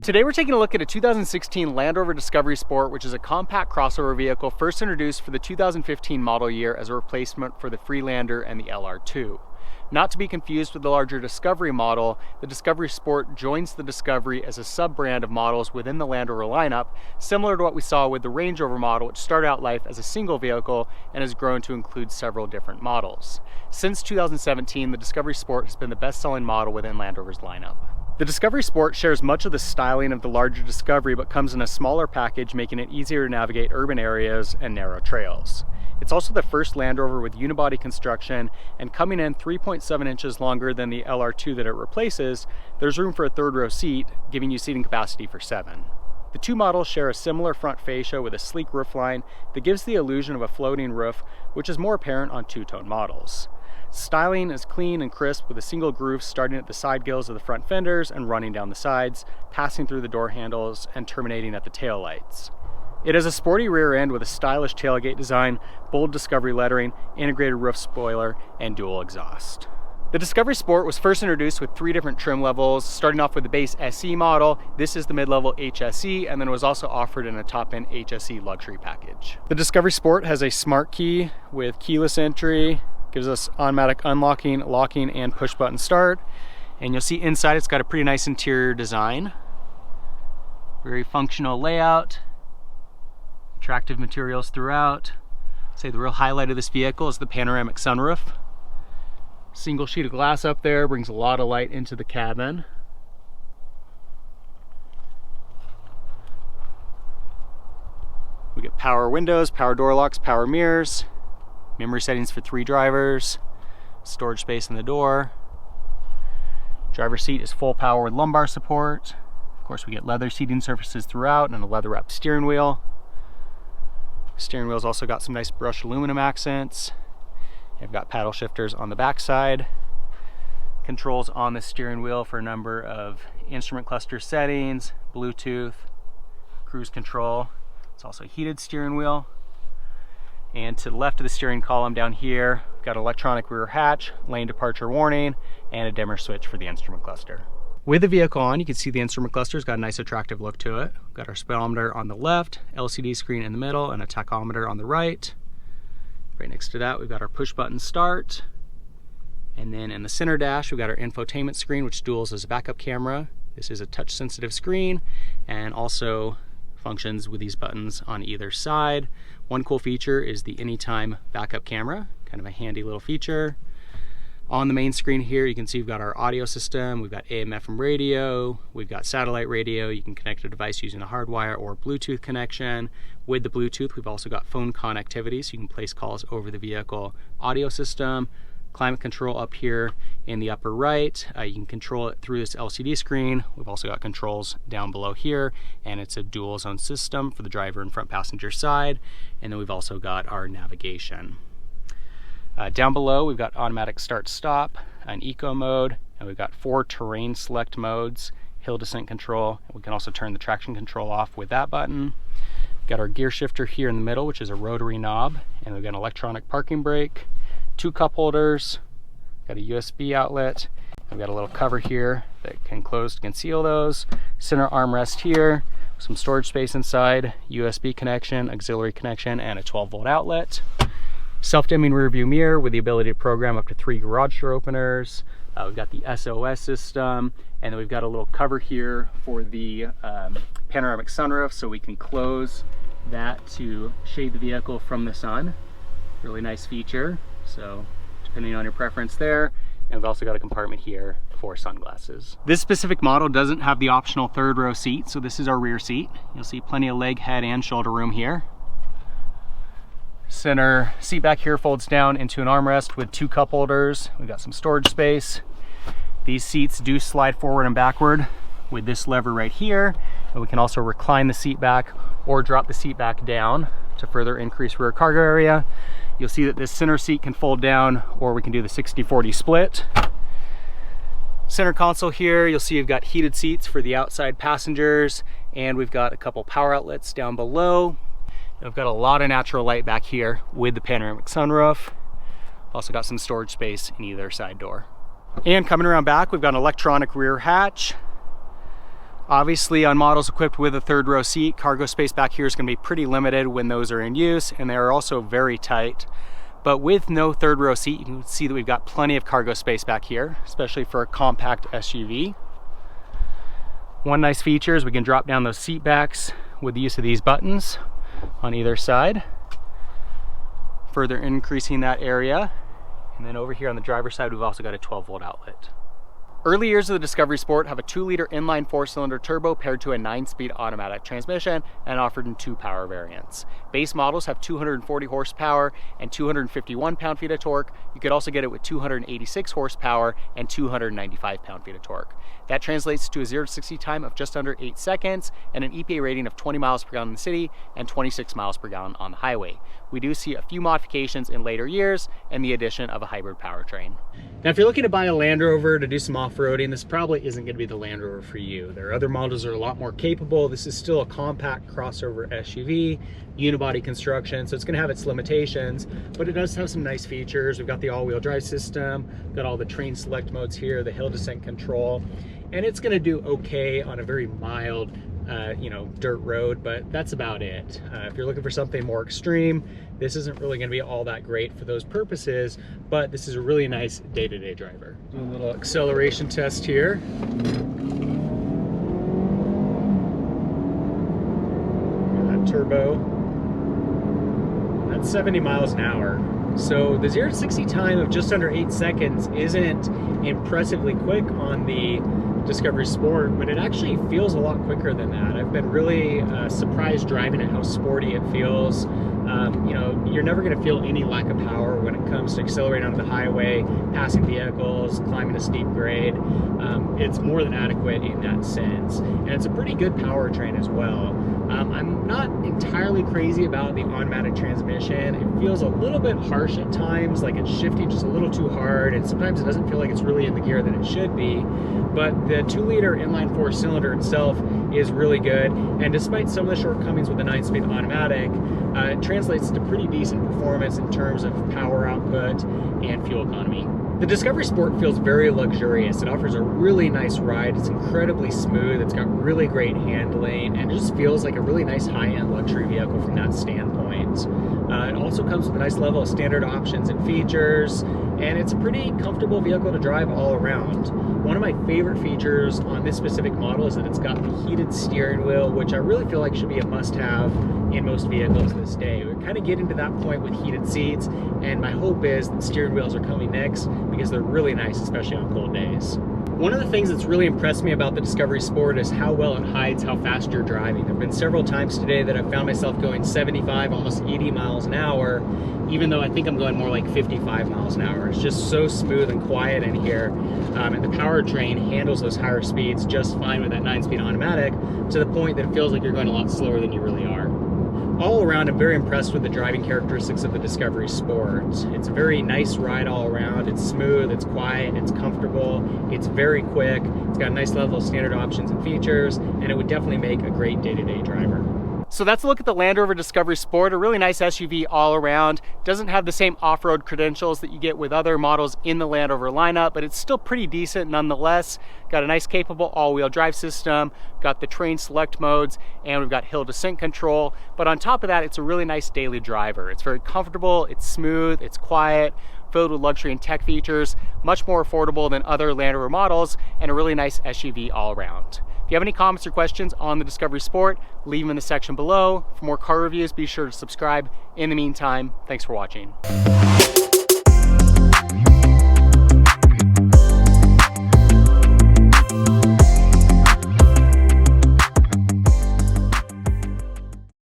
Today we're taking a look at a 2016 Land Rover Discovery Sport, which is a compact crossover vehicle first introduced for the 2015 model year as a replacement for the Freelander and the LR2. Not to be confused with the larger Discovery model, the Discovery Sport joins the Discovery as a sub-brand of models within the Land Rover lineup, similar to what we saw with the Range Rover model, which started out life as a single vehicle and has grown to include several different models. Since 2017, the Discovery Sport has been the best-selling model within Land Rover's lineup. The Discovery Sport shares much of the styling of the larger Discovery, but comes in a smaller package, making it easier to navigate urban areas and narrow trails. It's also the first Land Rover with unibody construction, and coming in 3.7 inches longer than the LR2 that it replaces, there's room for a third row seat, giving you seating capacity for 7. The two models share a similar front fascia with a sleek roofline that gives the illusion of a floating roof, which is more apparent on two-tone models. Styling is clean and crisp with a single groove starting at the side gills of the front fenders and running down the sides, passing through the door handles and terminating at the tail lights. It has a sporty rear end with a stylish tailgate design, bold Discovery lettering, integrated roof spoiler, and dual exhaust. The Discovery Sport was first introduced with 3 different trim levels, starting off with the base SE model. This is the mid-level HSE, and then it was also offered in a top-end HSE luxury package. The Discovery Sport has a smart key with keyless entry, gives us automatic unlocking, locking, and push button start. And you'll see inside it's got a pretty nice interior design. Very functional layout. Attractive materials throughout. I'd say the real highlight of this vehicle is the panoramic sunroof. Single sheet of glass up there brings a lot of light into the cabin. We get power windows, power door locks, power mirrors. Memory settings for 3 drivers, storage space in the door. Driver's seat is full power with lumbar support. Of course, we get leather seating surfaces throughout and a leather wrapped steering wheel. Steering wheel's also got some nice brushed aluminum accents. You've got paddle shifters on the back side. Controls on the steering wheel for a number of instrument cluster settings, Bluetooth, cruise control. It's also a heated steering wheel. And to the left of the steering column down here, we've got electronic rear hatch, lane departure warning, and a dimmer switch for the instrument cluster. With the vehicle on, you can see the instrument cluster's got a nice attractive look to it. We've got our speedometer on the left, LCD screen in the middle, and a tachometer on the right. Right next to that, we've got our push button start. And then in the center dash, we've got our infotainment screen, which duals as a backup camera. This is a touch sensitive screen and also functions with these buttons on either side. One cool feature is the anytime backup camera, kind of a handy little feature. On the main screen here, you can see we've got our audio system, we've got AM, FM radio, we've got satellite radio. You can connect a device using a hardwire or Bluetooth connection. With the Bluetooth, we've also got phone connectivity, so you can place calls over the vehicle. Audio system, climate control up here in the upper right. You can control it through this LCD screen. We've also got controls down below here, and it's a dual zone system for the driver and front passenger side. And then we've also got our navigation. Down below, we've got automatic start stop, an eco mode, and we've got 4 terrain select modes, hill descent control. We can also turn the traction control off with that button. We've got our gear shifter here in the middle, which is a rotary knob, and we've got an electronic parking brake, 2 cup holders, got a USB outlet, and we've got a little cover here that can close to conceal those. Center armrest here, some storage space inside, USB connection, auxiliary connection, and a 12-volt outlet. Self-dimming rear view mirror with the ability to program up to 3 garage door openers. We've got the SOS system, and then we've got a little cover here for the panoramic sunroof, so we can close that to shade the vehicle from the sun. Really nice feature, so depending on your preference there. And we've also got a compartment here for sunglasses. This specific model doesn't have the optional 3rd row seat, so this is our rear seat. You'll see plenty of leg, head, and shoulder room here. Center seat back here folds down into an armrest with 2 cup holders. We've got some storage space. These seats do slide forward and backward with this lever right here. And we can also recline the seat back or drop the seat back down to further increase rear cargo area. You'll see that this center seat can fold down, or we can do the 60-40 split. Center console here, you'll see you've got heated seats for the outside passengers, and we've got a couple power outlets down below. I've got a lot of natural light back here with the panoramic sunroof. Also got some storage space in either side door. And coming around back, we've got an electronic rear hatch, Obviously, on models equipped with a third row seat, cargo space back here is going to be pretty limited when those are in use, and they are also very tight. But with no third row seat, you can see that we've got plenty of cargo space back here, especially for a compact SUV. One nice feature is we can drop down those seat backs with the use of these buttons on either side, further increasing that area. And then over here on the driver's side, we've also got a 12-volt outlet. Early years of the Discovery Sport have a 2-liter inline 4-cylinder turbo paired to a 9-speed automatic transmission and offered in 2 power variants. Base models have 240 horsepower and 251 pound-feet of torque. You could also get it with 286 horsepower and 295 pound-feet of torque. That translates to a 0-60 time of just under 8 seconds and an EPA rating of 20 miles per gallon in the city and 26 miles per gallon on the highway. We do see a few modifications in later years and the addition of a hybrid powertrain. Now, if you're looking to buy a Land Rover to do some off-roading, this probably isn't going to be the Land Rover for you. There are other models that are a lot more capable. This is still a compact crossover SUV, unibody construction, so it's going to have its limitations, but it does have some nice features. We've got the all-wheel drive system, got all the train select modes here, the hill descent control, and it's going to do okay on a very mild dirt road, but that's about it. If you're looking for something more extreme, this isn't really going to be all that great for those purposes, but this is a really nice day-to-day driver. Do a little acceleration test here. That turbo, that's 70 miles an hour. So the 0-60 time of just under 8 seconds isn't impressively quick on the Discovery Sport, but it actually feels a lot quicker than that. I've been really surprised driving it, how sporty it feels. You're never going to feel any lack of power when it comes to accelerating onto the highway, passing vehicles, climbing a steep grade. It's more than adequate in that sense, and it's a pretty good powertrain as well. I'm not entirely crazy about the automatic transmission. It feels a little bit harsh at times, like it's shifting just a little too hard, and sometimes it doesn't feel like it's really in the gear that it should be. But the 2-liter inline 4-cylinder itself is really good, and despite some of the shortcomings with the 9-speed automatic, it translates to pretty decent performance in terms of power output and fuel economy. The Discovery Sport feels very luxurious. It offers a really nice ride. It's incredibly smooth. It's got really great handling, and it just feels like a really nice high-end luxury vehicle from that standpoint. It also comes with a nice level of standard options and features, and it's a pretty comfortable vehicle to drive all around. One of my favorite features on this specific model is that it's got the heated steering wheel, which I really feel like should be a must-have in most vehicles this day. We're kind of getting to that point with heated seats, and my hope is that steering wheels are coming next because they're really nice, especially on cold days. One of the things that's really impressed me about the Discovery Sport is how well it hides how fast you're driving. There have been several times today that I've found myself going 75, almost 80 miles an hour, even though I think I'm going more like 55 miles an hour. It's just so smooth and quiet in here, and the powertrain handles those higher speeds just fine with that 9-speed automatic, to the point that it feels like you're going a lot slower than you really are. All around, I'm very impressed with the driving characteristics of the Discovery Sport. It's a very nice ride all around. It's smooth, it's quiet, it's comfortable, it's very quick, it's got a nice level of standard options and features, and it would definitely make a great day-to-day driver. So that's a look at the Land Rover Discovery Sport, a really nice SUV all around. Doesn't have the same off-road credentials that you get with other models in the Land Rover lineup, but it's still pretty decent nonetheless. Got a nice capable all-wheel drive system, got the train select modes, and we've got hill descent control. But on top of that, it's a really nice daily driver. It's very comfortable, it's smooth, it's quiet, filled with luxury and tech features, much more affordable than other Land Rover models, and a really nice SUV all around. If you have any comments or questions on the Discovery Sport, leave them in the section below. For more car reviews, be sure to subscribe. In the meantime, thanks for watching.